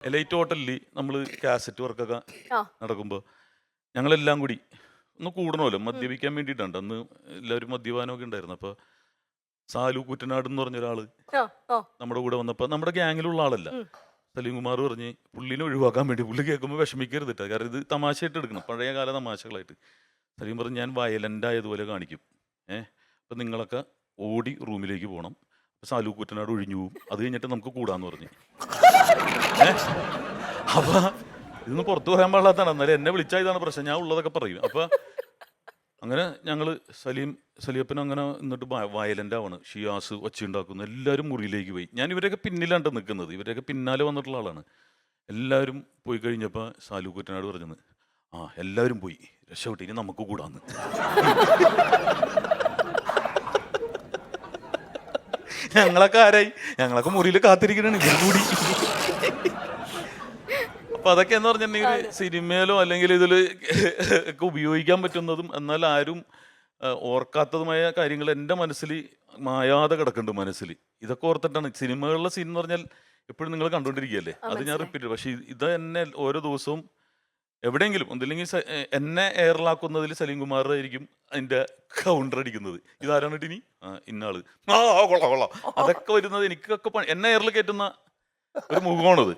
Elite ഹോട്ടലിൽ നമ്മൾ cassette വർക്കൊക്കെ ആ നടക്കുമ്പോൾ ഞങ്ങളെല്ലാം കൂടി ഒന്ന് കൂടണമല്ലോ, മദ്യപിക്കാൻ വേണ്ടിയിട്ടുണ്ട്. അന്ന് എല്ലാവരും മദ്യപാനമൊക്കെ ഉണ്ടായിരുന്നു. അപ്പോൾ സാലു കുറ്റനാട് എന്ന് പറഞ്ഞ ഒരാൾ ആ ആ നമ്മുടെ കൂടെ വന്നപ്പോൾ നമ്മുടെ ഗ്യാങ്ങിലുള്ള ആളല്ല. ഉം. സലീം കുമാർ പറഞ്ഞ് പുള്ളിനെ ഒഴിവാക്കാൻ വേണ്ടി, പുള്ളി കേൾക്കുമ്പോൾ വിഷമിക്കരുത് കേട്ടോ, കാരണം ഇത് തമാശയായിട്ട് എടുക്കണം, പഴയ കാല തമാശകളായിട്ട്. സലീം പറഞ്ഞ് ഞാൻ വയലൻ്റ് ആയതുപോലെ കാണിക്കും, അപ്പം നിങ്ങളൊക്കെ ഓടി റൂമിലേക്ക് പോകണം. അപ്പോൾ സാലു കുറ്റനാട് ഒഴിഞ്ഞു പോവും, അത് കഴിഞ്ഞിട്ട് നമുക്ക് കൂടാന്ന് പറഞ്ഞ്. അപ്പൊ ഇതൊന്നും പുറത്തു പറയാൻ പാടില്ലാത്തതാണ്, എന്നാലും എന്നെ വിളിച്ചാൽ ഇതാണ് പ്രശ്നം, ഞാൻ ഉള്ളതൊക്കെ പറയും. അപ്പൊ അങ്ങനെ ഞങ്ങൾ സലിയപ്പൻ അങ്ങനെ എന്നിട്ട് വയലൻ്റ് ആവാണ്. ഷിയാസ് ഒച്ചയുണ്ടാക്കുന്നു, എല്ലാവരും മുറിയിലേക്ക് പോയി. ഞാൻ ഇവരൊക്കെ പിന്നിലാണ് നിൽക്കുന്നത്, ഇവരൊക്കെ പിന്നാലെ വന്നിട്ടുള്ള ആളാണ്. എല്ലാവരും പോയി കഴിഞ്ഞപ്പോൾ സാലു കുറ്റനാട് പറഞ്ഞത്, ആ എല്ലാവരും പോയി, രക്ഷപ്പെട്ട്, ഇനി നമുക്ക് കൂടാന്ന്. ഞങ്ങളൊക്കെ ആരായി, ഞങ്ങളൊക്കെ മുറിയിൽ കാത്തിരിക്കണാണ് ഞാൻ കൂടി. അപ്പൊ അതൊക്കെ എന്ന് പറഞ്ഞിട്ടുണ്ടെങ്കിൽ സിനിമയിലോ അല്ലെങ്കിൽ ഇതിൽ ഒക്കെ ഉപയോഗിക്കാൻ പറ്റുന്നതും എന്നാൽ ആരും ഓർക്കാത്തതുമായ കാര്യങ്ങൾ എൻ്റെ മനസ്സിൽ മായാതെ കിടക്കുന്നുണ്ട് മനസ്സിൽ. ഇതൊക്കെ ഓർത്തിട്ടാണ് സിനിമകളിലെ സീൻ എന്ന് പറഞ്ഞാൽ എപ്പോഴും നിങ്ങൾ കണ്ടുകൊണ്ടിരിക്കുകയല്ലേ, അത് ഞാൻ റിപ്പീറ്റ്. പക്ഷെ ഇത് എന്നെ ഓരോ ദിവസവും എവിടെയെങ്കിലും ഒന്നില്ലെങ്കിൽ എന്നെ എയറിലാക്കുന്നതിൽ സലീം കുമാർ ആയിരിക്കും അതിൻ്റെ കൗണ്ടർ അടിക്കുന്നത്. ഇതാരാണ് ഇട്ടിനി, ഇന്നാള്, കൊള്ളാം കൊള്ളാം, അതൊക്കെ വരുന്നത് എനിക്കൊക്കെ എന്നെ എയറിൽ കയറ്റുന്ന ഒരു മുഖമാണത്.